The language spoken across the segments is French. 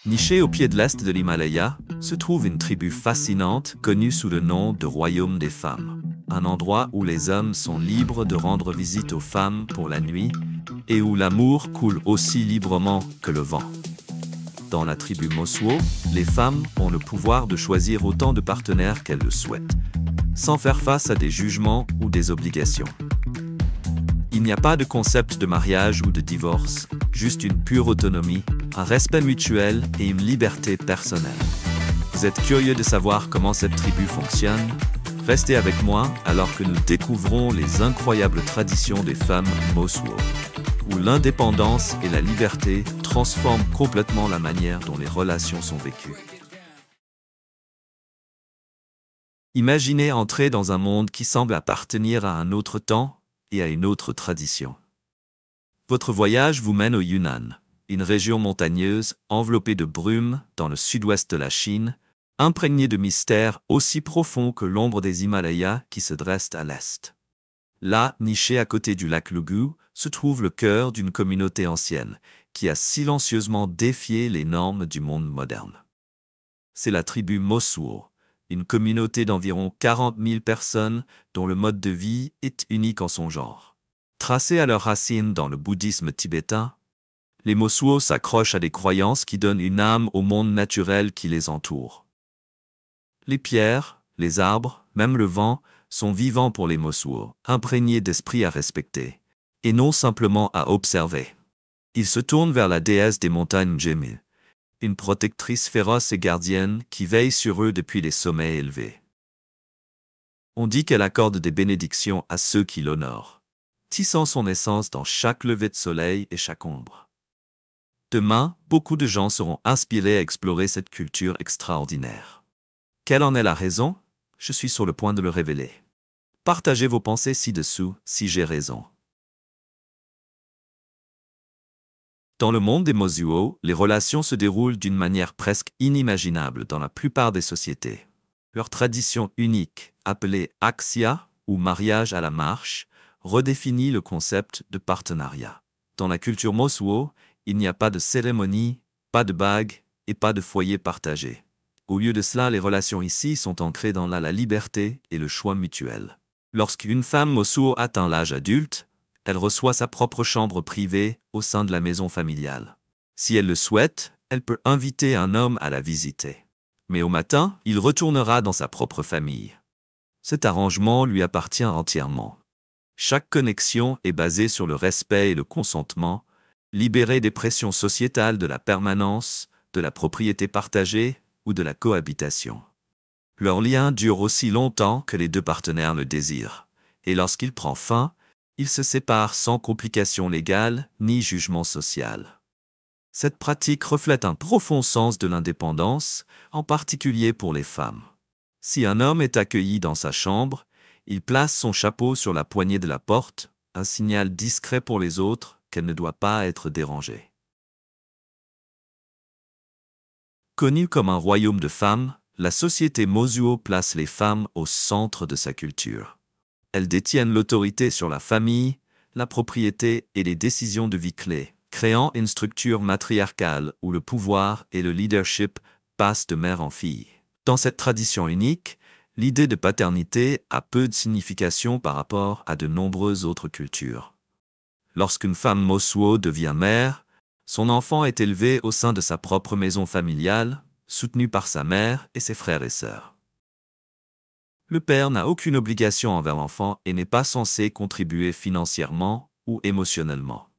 Nichée au pied de l'est de l'Himalaya, se trouve une tribu fascinante connue sous le nom de Royaume des femmes. Un endroit où les hommes sont libres de rendre visite aux femmes pour la nuit et où l'amour coule aussi librement que le vent. Dans la tribu Mosuo, les femmes ont le pouvoir de choisir autant de partenaires qu'elles le souhaitent, sans faire face à des jugements ou des obligations. Il n'y a pas de concept de mariage ou de divorce, juste une pure autonomie, un respect mutuel et une liberté personnelle. Vous êtes curieux de savoir comment cette tribu fonctionne? Restez avec moi alors que nous découvrons les incroyables traditions des femmes Mosuo, où l'indépendance et la liberté transforment complètement la manière dont les relations sont vécues. Imaginez entrer dans un monde qui semble appartenir à un autre temps et à une autre tradition. Votre voyage vous mène au Yunnan, une région montagneuse enveloppée de brume dans le sud-ouest de la Chine, imprégnée de mystères aussi profonds que l'ombre des Himalayas qui se dressent à l'est. Là, niché à côté du lac Lugu, se trouve le cœur d'une communauté ancienne qui a silencieusement défié les normes du monde moderne. C'est la tribu Mosuo, une communauté d'environ 40 000 personnes dont le mode de vie est unique en son genre. Tracés à leurs racines dans le bouddhisme tibétain, les Mosuo s'accrochent à des croyances qui donnent une âme au monde naturel qui les entoure. Les pierres, les arbres, même le vent, sont vivants pour les Mosuo, imprégnés d'esprit à respecter, et non simplement à observer. Ils se tournent vers la déesse des montagnes Jemil, une protectrice féroce et gardienne qui veille sur eux depuis les sommets élevés. On dit qu'elle accorde des bénédictions à ceux qui l'honorent, tissant son essence dans chaque lever de soleil et chaque ombre. Demain, beaucoup de gens seront inspirés à explorer cette culture extraordinaire. Quelle en est la raison? Je suis sur le point de le révéler. Partagez vos pensées ci-dessous si j'ai raison. Dans le monde des Mosuo, les relations se déroulent d'une manière presque inimaginable dans la plupart des sociétés. Leur tradition unique, appelée Axia, ou mariage à la marche, redéfinit le concept de partenariat. Dans la culture Mosuo, il n'y a pas de cérémonie, pas de bague et pas de foyer partagé. Au lieu de cela, les relations ici sont ancrées dans la liberté et le choix mutuel. Lorsqu'une femme Mosuo atteint l'âge adulte, elle reçoit sa propre chambre privée au sein de la maison familiale. Si elle le souhaite, elle peut inviter un homme à la visiter. Mais au matin, il retournera dans sa propre famille. Cet arrangement lui appartient entièrement. Chaque connexion est basée sur le respect et le consentement, libéré des pressions sociétales de la permanence, de la propriété partagée ou de la cohabitation. Leur lien dure aussi longtemps que les deux partenaires le désirent, et lorsqu'il prend fin, ils se séparent sans complications légales ni jugement social. Cette pratique reflète un profond sens de l'indépendance, en particulier pour les femmes. Si un homme est accueilli dans sa chambre, il place son chapeau sur la poignée de la porte, un signal discret pour les autres qu'elle ne doit pas être dérangée. Connue comme un royaume de femmes, la société Mosuo place les femmes au centre de sa culture. Elles détiennent l'autorité sur la famille, la propriété et les décisions de vie clés, créant une structure matriarcale où le pouvoir et le leadership passent de mère en fille. Dans cette tradition unique, l'idée de paternité a peu de signification par rapport à de nombreuses autres cultures. Lorsqu'une femme Mosuo devient mère, son enfant est élevé au sein de sa propre maison familiale, soutenu par sa mère et ses frères et sœurs. Le père n'a aucune obligation envers l'enfant et n'est pas censé contribuer financièrement ou émotionnellement.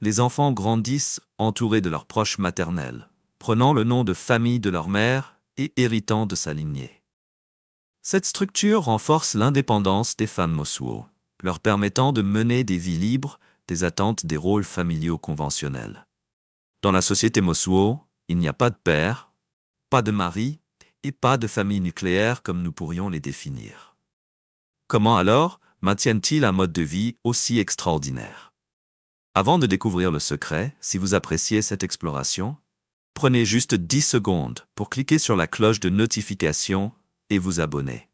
Les enfants grandissent entourés de leurs proches maternels, prenant le nom de famille de leur mère et héritant de sa lignée. Cette structure renforce l'indépendance des femmes Mosuo, leur permettant de mener des vies libres des attentes des rôles familiaux conventionnels. Dans la société Mosuo, il n'y a pas de père, pas de mari et pas de famille nucléaire comme nous pourrions les définir. Comment alors maintiennent-ils un mode de vie aussi extraordinaire? Avant de découvrir le secret, si vous appréciez cette exploration, prenez juste 10 secondes pour cliquer sur la cloche de notification et vous abonner.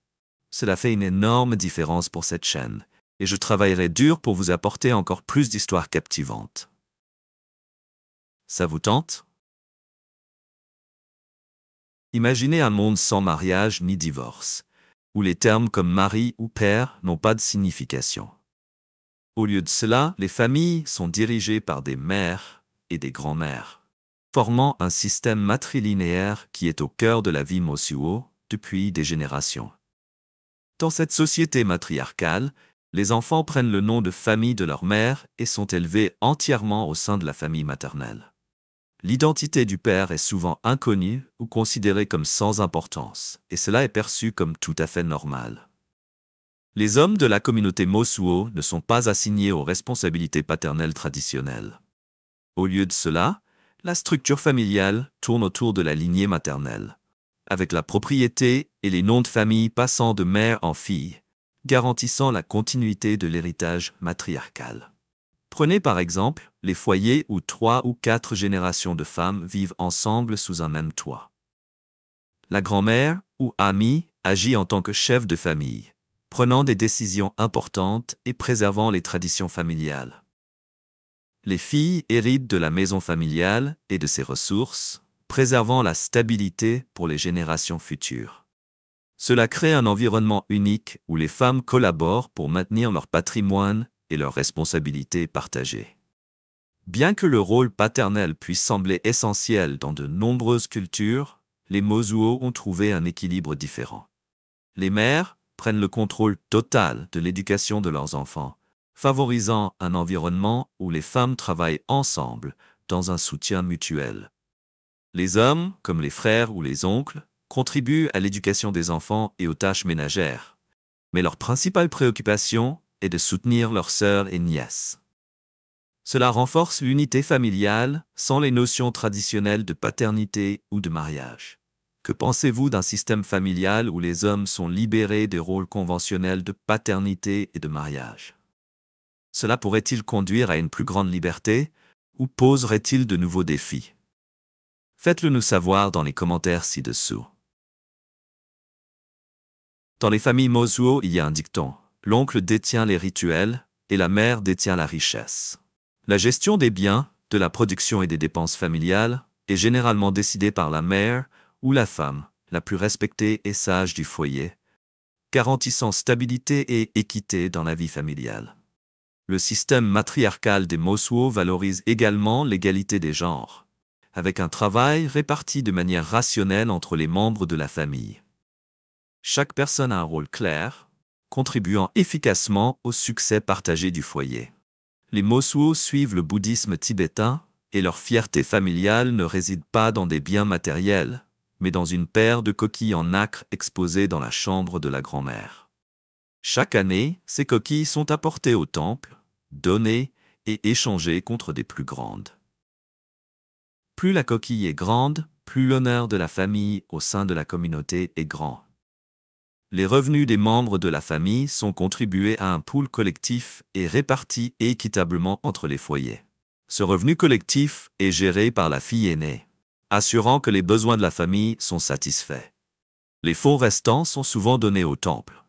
Cela fait une énorme différence pour cette chaîne, et je travaillerai dur pour vous apporter encore plus d'histoires captivantes. Ça vous tente? Imaginez un monde sans mariage ni divorce, où les termes comme mari ou père n'ont pas de signification. Au lieu de cela, les familles sont dirigées par des mères et des grands-mères, formant un système matrilinéaire qui est au cœur de la vie Mosuo depuis des générations. Dans cette société matriarcale, les enfants prennent le nom de famille de leur mère et sont élevés entièrement au sein de la famille maternelle. L'identité du père est souvent inconnue ou considérée comme sans importance, et cela est perçu comme tout à fait normal. Les hommes de la communauté Mosuo ne sont pas assignés aux responsabilités paternelles traditionnelles. Au lieu de cela, la structure familiale tourne autour de la lignée maternelle, avec la propriété et les noms de famille passant de mère en fille, garantissant la continuité de l'héritage matriarcal. Prenez par exemple les foyers où 3 ou 4 générations de femmes vivent ensemble sous un même toit. La grand-mère ou amie agit en tant que chef de famille, prenant des décisions importantes et préservant les traditions familiales. Les filles héritent de la maison familiale et de ses ressources, préservant la stabilité pour les générations futures. Cela crée un environnement unique où les femmes collaborent pour maintenir leur patrimoine et leurs responsabilités partagées. Bien que le rôle paternel puisse sembler essentiel dans de nombreuses cultures, les Mosuo ont trouvé un équilibre différent. Les mères prennent le contrôle total de l'éducation de leurs enfants, favorisant un environnement où les femmes travaillent ensemble dans un soutien mutuel. Les hommes, comme les frères ou les oncles, contribuent à l'éducation des enfants et aux tâches ménagères, mais leur principale préoccupation est de soutenir leurs sœurs et nièces. Cela renforce l'unité familiale sans les notions traditionnelles de paternité ou de mariage. Que pensez-vous d'un système familial où les hommes sont libérés des rôles conventionnels de paternité et de mariage? Cela pourrait-il conduire à une plus grande liberté ou poserait-il de nouveaux défis? Faites-le nous savoir dans les commentaires ci-dessous. Dans les familles Mosuo, il y a un dicton. L'oncle détient les rituels et la mère détient la richesse. La gestion des biens, de la production et des dépenses familiales est généralement décidée par la mère ou la femme, la plus respectée et sage du foyer, garantissant stabilité et équité dans la vie familiale. Le système matriarcal des Mosuo valorise également l'égalité des genres, avec un travail réparti de manière rationnelle entre les membres de la famille. Chaque personne a un rôle clair, contribuant efficacement au succès partagé du foyer. Les Mosuo suivent le bouddhisme tibétain et leur fierté familiale ne réside pas dans des biens matériels, mais dans une paire de coquilles en nacre exposées dans la chambre de la grand-mère. Chaque année, ces coquilles sont apportées au temple, données et échangées contre des plus grandes. Plus la coquille est grande, plus l'honneur de la famille au sein de la communauté est grand. Les revenus des membres de la famille sont contribués à un pool collectif et répartis équitablement entre les foyers. Ce revenu collectif est géré par la fille aînée, assurant que les besoins de la famille sont satisfaits. Les fonds restants sont souvent donnés au temple,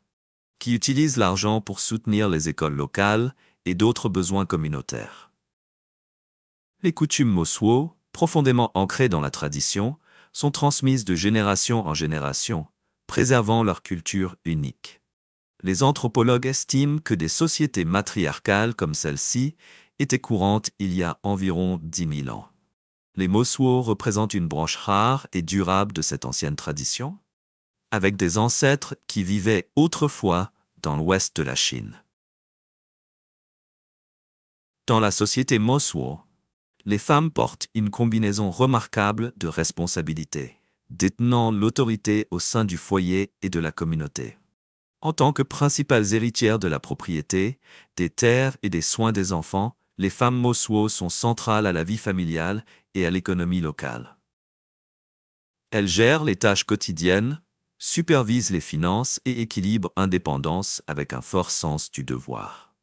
qui utilise l'argent pour soutenir les écoles locales et d'autres besoins communautaires. Les coutumes Mosuo, profondément ancrées dans la tradition, sont transmises de génération en génération, préservant leur culture unique. Les anthropologues estiment que des sociétés matriarcales comme celle-ci étaient courantes il y a environ 10 000 ans. Les Mosuo représentent une branche rare et durable de cette ancienne tradition, avec des ancêtres qui vivaient autrefois dans l'ouest de la Chine. Dans la société Mosuo, les femmes portent une combinaison remarquable de responsabilités, détenant l'autorité au sein du foyer et de la communauté. En tant que principales héritières de la propriété, des terres et des soins des enfants, les femmes Mosuo sont centrales à la vie familiale et à l'économie locale. Elles gèrent les tâches quotidiennes, supervisent les finances et équilibrent indépendance avec un fort sens du devoir.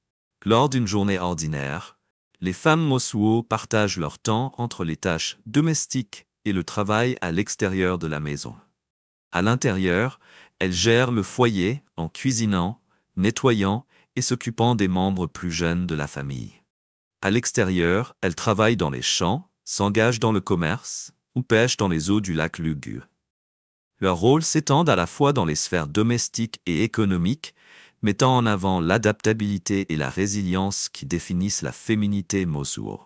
Lors d'une journée ordinaire, les femmes Mosuo partagent leur temps entre les tâches domestiques et le travail à l'extérieur de la maison. À l'intérieur, elles gèrent le foyer en cuisinant, nettoyant et s'occupant des membres plus jeunes de la famille. À l'extérieur, elles travaillent dans les champs, s'engagent dans le commerce ou pêchent dans les eaux du lac Lugu. Leur rôle s'étend à la fois dans les sphères domestiques et économiques, mettant en avant l'adaptabilité et la résilience qui définissent la féminité Mosuo.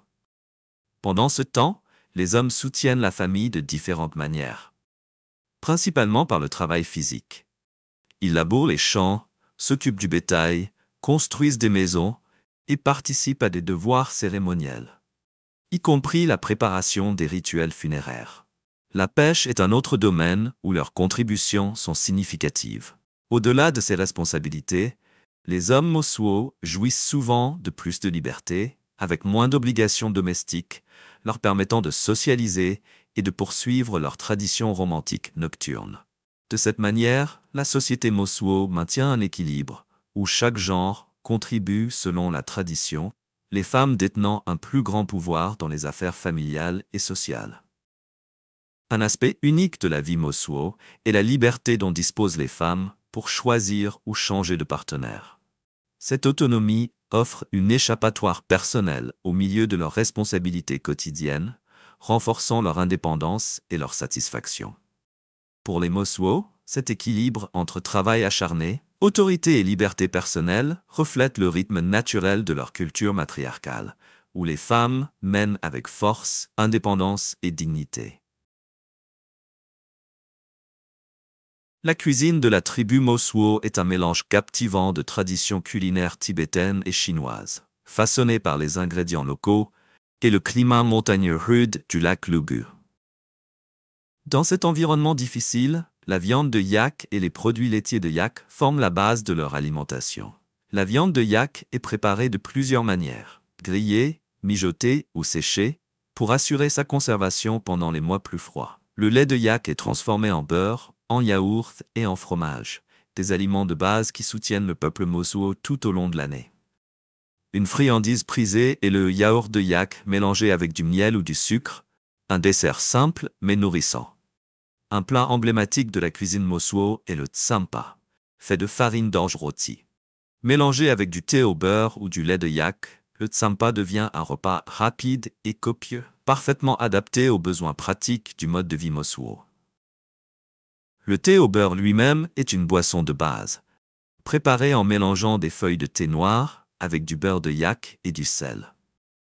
Pendant ce temps, les hommes soutiennent la famille de différentes manières, principalement par le travail physique. Ils labourent les champs, s'occupent du bétail, construisent des maisons et participent à des devoirs cérémoniels, y compris la préparation des rituels funéraires. La pêche est un autre domaine où leurs contributions sont significatives. Au-delà de ces responsabilités, les hommes Mosuo jouissent souvent de plus de liberté, avec moins d'obligations domestiques, leur permettant de socialiser et de poursuivre leurs traditions romantiques nocturnes. De cette manière, la société Mosuo maintient un équilibre, où chaque genre contribue selon la tradition, les femmes détenant un plus grand pouvoir dans les affaires familiales et sociales. Un aspect unique de la vie Mosuo est la liberté dont disposent les femmes pour choisir ou changer de partenaire. Cette autonomie offre une échappatoire personnelle au milieu de leurs responsabilités quotidiennes, renforçant leur indépendance et leur satisfaction. Pour les Mosuo, cet équilibre entre travail acharné, autorité et liberté personnelle reflète le rythme naturel de leur culture matriarcale, où les femmes mènent avec force, indépendance et dignité. La cuisine de la tribu Mosuo est un mélange captivant de traditions culinaires tibétaines et chinoises, façonnées par les ingrédients locaux et le climat montagneux rude du lac Lugu. Dans cet environnement difficile, la viande de yak et les produits laitiers de yak forment la base de leur alimentation. La viande de yak est préparée de plusieurs manières, grillée, mijotée ou séchée, pour assurer sa conservation pendant les mois plus froids. Le lait de yak est transformé en beurre, en yaourt et en fromage, des aliments de base qui soutiennent le peuple Mosuo tout au long de l'année. Une friandise prisée est le yaourt de yak mélangé avec du miel ou du sucre, un dessert simple mais nourrissant. Un plat emblématique de la cuisine Mosuo est le tsampa, fait de farine d'orge rôtie. Mélangé avec du thé au beurre ou du lait de yak, le tsampa devient un repas rapide et copieux, parfaitement adapté aux besoins pratiques du mode de vie Mosuo. Le thé au beurre lui-même est une boisson de base, préparée en mélangeant des feuilles de thé noir avec du beurre de yak et du sel.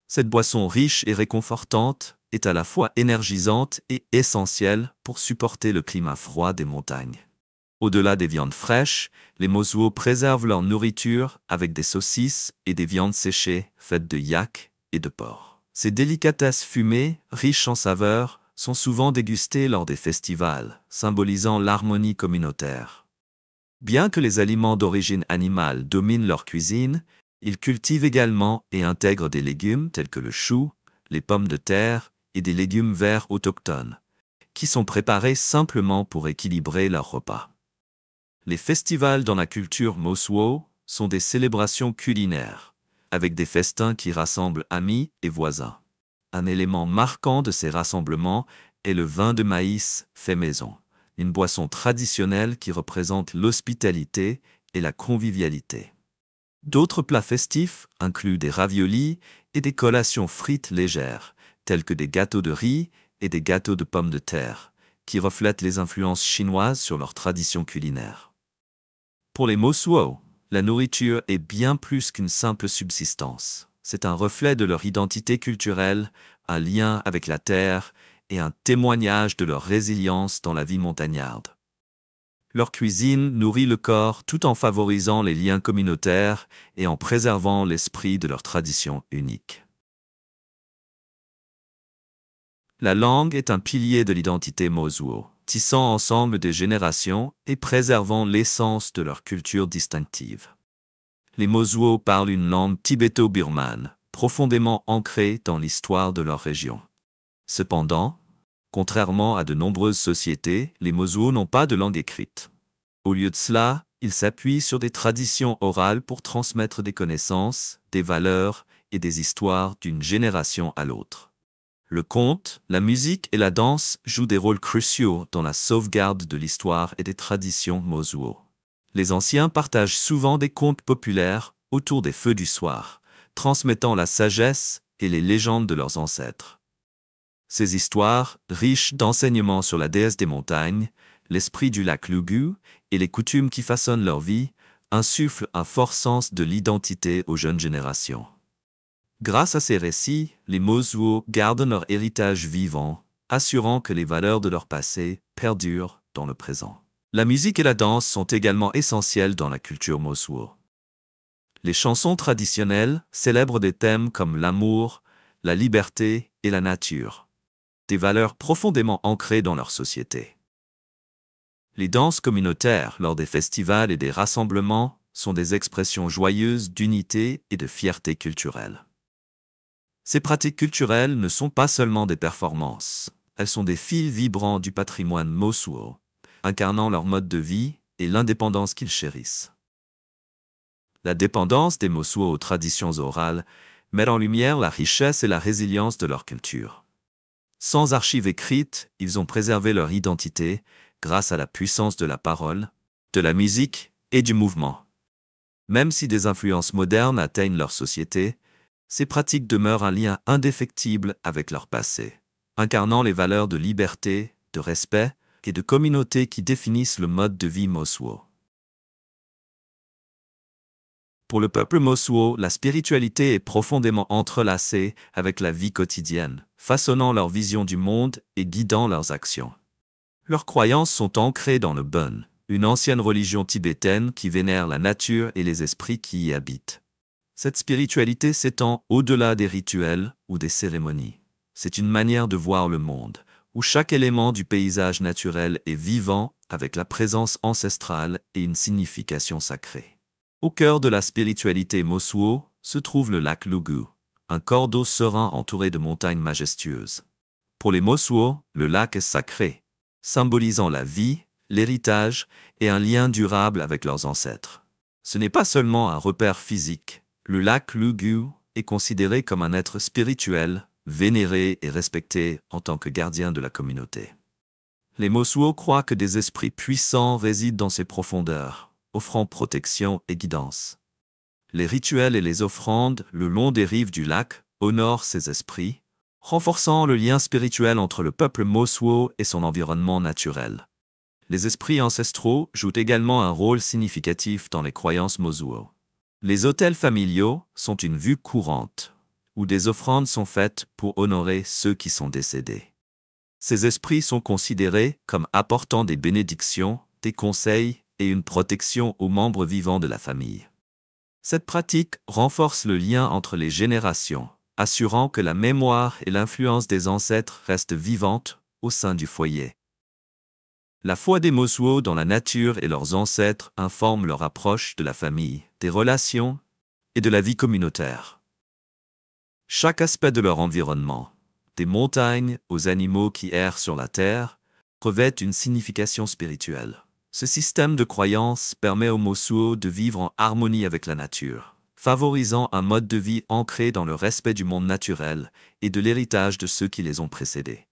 Cette boisson riche et réconfortante est à la fois énergisante et essentielle pour supporter le climat froid des montagnes. Au-delà des viandes fraîches, les Mosuo préservent leur nourriture avec des saucisses et des viandes séchées faites de yak et de porc. Ces délicatesses fumées, riches en saveurs, sont souvent dégustées lors des festivals, symbolisant l'harmonie communautaire. Bien que les aliments d'origine animale dominent leur cuisine, ils cultivent également et intègrent des légumes tels que le chou, les pommes de terre et des légumes verts autochtones, qui sont préparés simplement pour équilibrer leur repas. Les festivals dans la culture Mosuo sont des célébrations culinaires, avec des festins qui rassemblent amis et voisins. Un élément marquant de ces rassemblements est le vin de maïs fait maison, une boisson traditionnelle qui représente l'hospitalité et la convivialité. D'autres plats festifs incluent des raviolis et des collations frites légères, tels que des gâteaux de riz et des gâteaux de pommes de terre, qui reflètent les influences chinoises sur leur tradition culinaire. Pour les Mosuo, la nourriture est bien plus qu'une simple subsistance. C'est un reflet de leur identité culturelle, un lien avec la terre et un témoignage de leur résilience dans la vie montagnarde. Leur cuisine nourrit le corps tout en favorisant les liens communautaires et en préservant l'esprit de leur tradition unique. La langue est un pilier de l'identité Mosuo, tissant ensemble des générations et préservant l'essence de leur culture distinctive. Les Mosuo parlent une langue tibéto-birmane, profondément ancrée dans l'histoire de leur région. Cependant, contrairement à de nombreuses sociétés, les Mosuo n'ont pas de langue écrite. Au lieu de cela, ils s'appuient sur des traditions orales pour transmettre des connaissances, des valeurs et des histoires d'une génération à l'autre. Le conte, la musique et la danse jouent des rôles cruciaux dans la sauvegarde de l'histoire et des traditions Mosuo. Les anciens partagent souvent des contes populaires autour des feux du soir, transmettant la sagesse et les légendes de leurs ancêtres. Ces histoires, riches d'enseignements sur la déesse des montagnes, l'esprit du lac Lugu et les coutumes qui façonnent leur vie insufflent un fort sens de l'identité aux jeunes générations. Grâce à ces récits, les Mosuo gardent leur héritage vivant, assurant que les valeurs de leur passé perdurent dans le présent. La musique et la danse sont également essentielles dans la culture Mosuo. Les chansons traditionnelles célèbrent des thèmes comme l'amour, la liberté et la nature, des valeurs profondément ancrées dans leur société. Les danses communautaires lors des festivals et des rassemblements sont des expressions joyeuses d'unité et de fierté culturelle. Ces pratiques culturelles ne sont pas seulement des performances, elles sont des fils vibrants du patrimoine Mosuo, incarnant leur mode de vie et l'indépendance qu'ils chérissent. La dépendance des Mosuo aux traditions orales met en lumière la richesse et la résilience de leur culture. Sans archives écrites, ils ont préservé leur identité grâce à la puissance de la parole, de la musique et du mouvement. Même si des influences modernes atteignent leur société, ces pratiques demeurent un lien indéfectible avec leur passé, incarnant les valeurs de liberté, de respect et de communauté qui définissent le mode de vie Mosuo. Pour le peuple Mosuo, la spiritualité est profondément entrelacée avec la vie quotidienne, façonnant leur vision du monde et guidant leurs actions. Leurs croyances sont ancrées dans le Bon, une ancienne religion tibétaine qui vénère la nature et les esprits qui y habitent. Cette spiritualité s'étend au-delà des rituels ou des cérémonies. C'est une manière de voir le monde, où chaque élément du paysage naturel est vivant avec la présence ancestrale et une signification sacrée. Au cœur de la spiritualité Mosuo se trouve le lac Lugu, un corps d'eau serein entouré de montagnes majestueuses. Pour les Mosuo, le lac est sacré, symbolisant la vie, l'héritage et un lien durable avec leurs ancêtres. Ce n'est pas seulement un repère physique. Le lac Lugu est considéré comme un être spirituel, vénéré et respecté en tant que gardien de la communauté. Les Mosuo croient que des esprits puissants résident dans ces profondeurs, offrant protection et guidance. Les rituels et les offrandes le long des rives du lac honorent ces esprits, renforçant le lien spirituel entre le peuple Mosuo et son environnement naturel. Les esprits ancestraux jouent également un rôle significatif dans les croyances Mosuo. Les autels familiaux sont une vue courante, où des offrandes sont faites pour honorer ceux qui sont décédés. Ces esprits sont considérés comme apportant des bénédictions, des conseils et une protection aux membres vivants de la famille. Cette pratique renforce le lien entre les générations, assurant que la mémoire et l'influence des ancêtres restent vivantes au sein du foyer. La foi des Mosuo dans la nature et leurs ancêtres informe leur approche de la famille, des relations et de la vie communautaire. Chaque aspect de leur environnement, des montagnes aux animaux qui errent sur la terre, revêt une signification spirituelle. Ce système de croyance permet aux Mosuo de vivre en harmonie avec la nature, favorisant un mode de vie ancré dans le respect du monde naturel et de l'héritage de ceux qui les ont précédés.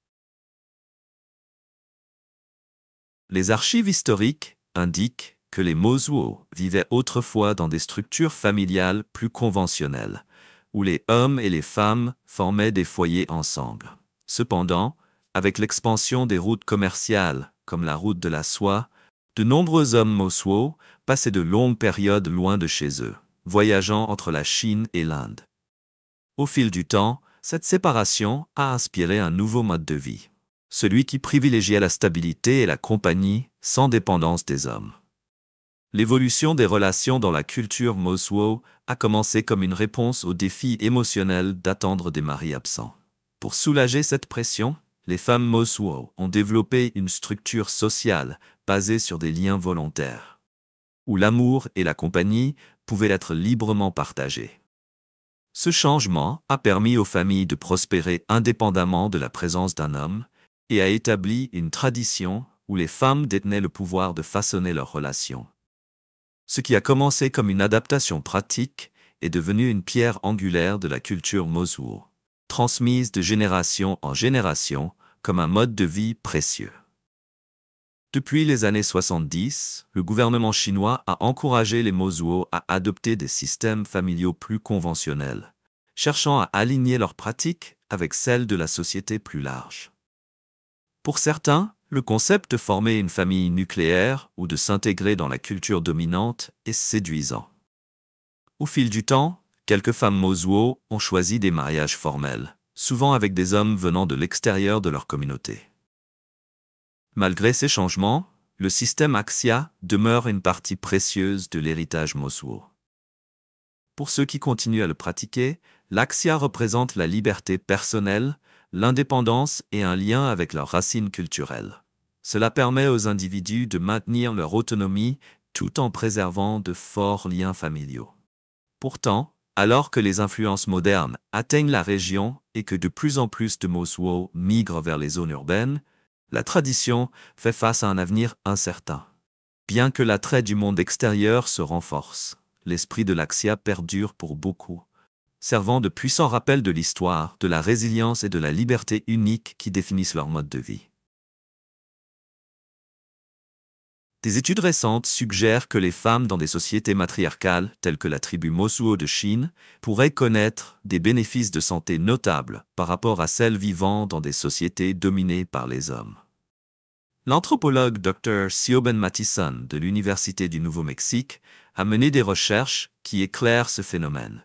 Les archives historiques indiquent que les Mosuo vivaient autrefois dans des structures familiales plus conventionnelles, où les hommes et les femmes formaient des foyers ensemble. Cependant, avec l'expansion des routes commerciales, comme la route de la soie, de nombreux hommes Mosuo passaient de longues périodes loin de chez eux, voyageant entre la Chine et l'Inde. Au fil du temps, cette séparation a inspiré un nouveau mode de vie, celui qui privilégiait la stabilité et la compagnie sans dépendance des hommes. L'évolution des relations dans la culture Mosuo a commencé comme une réponse au défi émotionnel d'attendre des maris absents. Pour soulager cette pression, les femmes Mosuo ont développé une structure sociale basée sur des liens volontaires, où l'amour et la compagnie pouvaient être librement partagés. Ce changement a permis aux familles de prospérer indépendamment de la présence d'un homme et a établi une tradition où les femmes détenaient le pouvoir de façonner leurs relations. Ce qui a commencé comme une adaptation pratique est devenu une pierre angulaire de la culture Mosuo, transmise de génération en génération comme un mode de vie précieux. Depuis les années 70, le gouvernement chinois a encouragé les Mosuo à adopter des systèmes familiaux plus conventionnels, cherchant à aligner leurs pratiques avec celles de la société plus large. Pour certains, Le concept de former une famille nucléaire ou de s'intégrer dans la culture dominante est séduisant. Au fil du temps, quelques femmes Mosuo ont choisi des mariages formels, souvent avec des hommes venant de l'extérieur de leur communauté. Malgré ces changements, le système Axia demeure une partie précieuse de l'héritage Mosuo. Pour ceux qui continuent à le pratiquer, l'Axia représente la liberté personnelle, l'indépendance et un lien avec leurs racines culturelles. Cela permet aux individus de maintenir leur autonomie tout en préservant de forts liens familiaux. Pourtant, alors que les influences modernes atteignent la région et que de plus en plus de Mosuo migrent vers les zones urbaines, la tradition fait face à un avenir incertain. Bien que l'attrait du monde extérieur se renforce, l'esprit de l'Axia perdure pour beaucoup, servant de puissant rappel de l'histoire, de la résilience et de la liberté unique qui définissent leur mode de vie. Des études récentes suggèrent que les femmes dans des sociétés matriarcales, telles que la tribu Mosuo de Chine, pourraient connaître des bénéfices de santé notables par rapport à celles vivant dans des sociétés dominées par les hommes. L'anthropologue Dr. Siobhan Mattison de l'Université du Nouveau-Mexique a mené des recherches qui éclairent ce phénomène,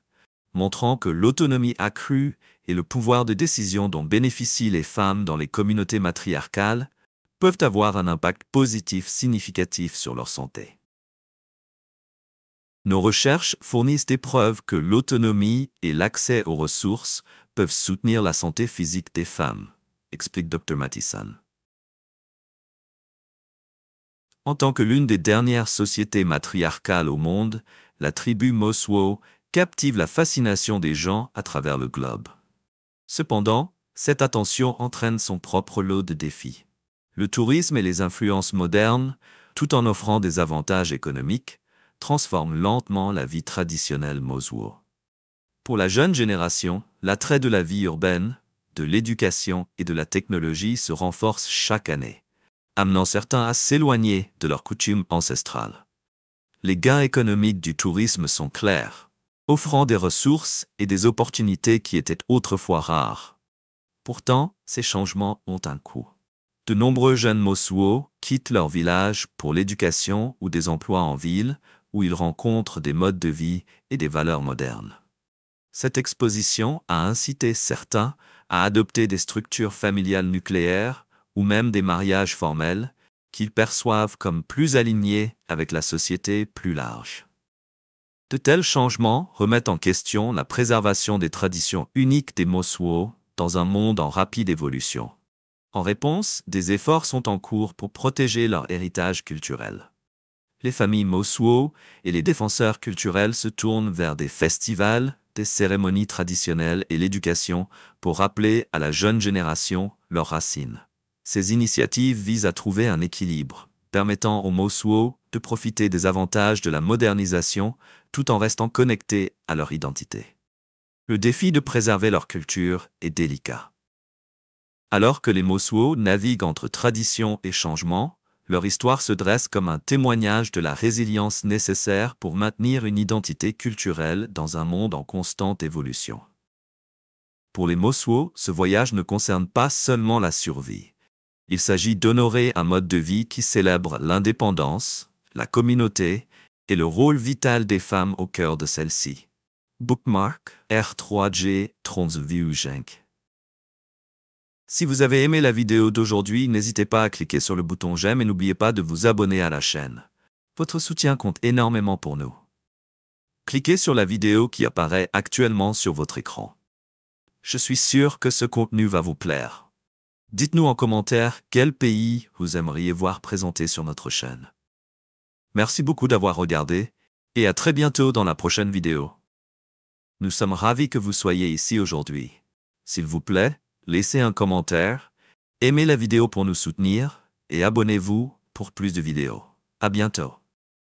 montrant que l'autonomie accrue et le pouvoir de décision dont bénéficient les femmes dans les communautés matriarcales peuvent avoir un impact positif significatif sur leur santé. Nos recherches fournissent des preuves que l'autonomie et l'accès aux ressources peuvent soutenir la santé physique des femmes, explique Dr. Mattison. En tant que l'une des dernières sociétés matriarcales au monde, la tribu Mosuo captive la fascination des gens à travers le globe. Cependant, cette attention entraîne son propre lot de défis. Le tourisme et les influences modernes, tout en offrant des avantages économiques, transforment lentement la vie traditionnelle Mosuo. Pour la jeune génération, l'attrait de la vie urbaine, de l'éducation et de la technologie se renforce chaque année, amenant certains à s'éloigner de leurs coutumes ancestrales. Les gains économiques du tourisme sont clairs, offrant des ressources et des opportunités qui étaient autrefois rares. Pourtant, ces changements ont un coût. De nombreux jeunes Mosuo quittent leur village pour l'éducation ou des emplois en ville, où ils rencontrent des modes de vie et des valeurs modernes. Cette exposition a incité certains à adopter des structures familiales nucléaires ou même des mariages formels qu'ils perçoivent comme plus alignés avec la société plus large. De tels changements remettent en question la préservation des traditions uniques des Mosuo dans un monde en rapide évolution. En réponse, des efforts sont en cours pour protéger leur héritage culturel. Les familles Mosuo et les défenseurs culturels se tournent vers des festivals, des cérémonies traditionnelles et l'éducation pour rappeler à la jeune génération leurs racines. Ces initiatives visent à trouver un équilibre, permettant aux Mosuo de profiter des avantages de la modernisation tout en restant connectés à leur identité. Le défi de préserver leur culture est délicat. Alors que les Mosuo naviguent entre tradition et changement, leur histoire se dresse comme un témoignage de la résilience nécessaire pour maintenir une identité culturelle dans un monde en constante évolution. Pour les Mosuo, ce voyage ne concerne pas seulement la survie. Il s'agit d'honorer un mode de vie qui célèbre l'indépendance, la communauté et le rôle vital des femmes au cœur de celle-ci. Bookmark R3G Transviewgenk. Si vous avez aimé la vidéo d'aujourd'hui, n'hésitez pas à cliquer sur le bouton j'aime et n'oubliez pas de vous abonner à la chaîne. Votre soutien compte énormément pour nous. Cliquez sur la vidéo qui apparaît actuellement sur votre écran. Je suis sûr que ce contenu va vous plaire. Dites-nous en commentaire quel pays vous aimeriez voir présenté sur notre chaîne. Merci beaucoup d'avoir regardé et à très bientôt dans la prochaine vidéo. Nous sommes ravis que vous soyez ici aujourd'hui. S'il vous plaît, laissez un commentaire, aimez la vidéo pour nous soutenir et abonnez-vous pour plus de vidéos. À bientôt.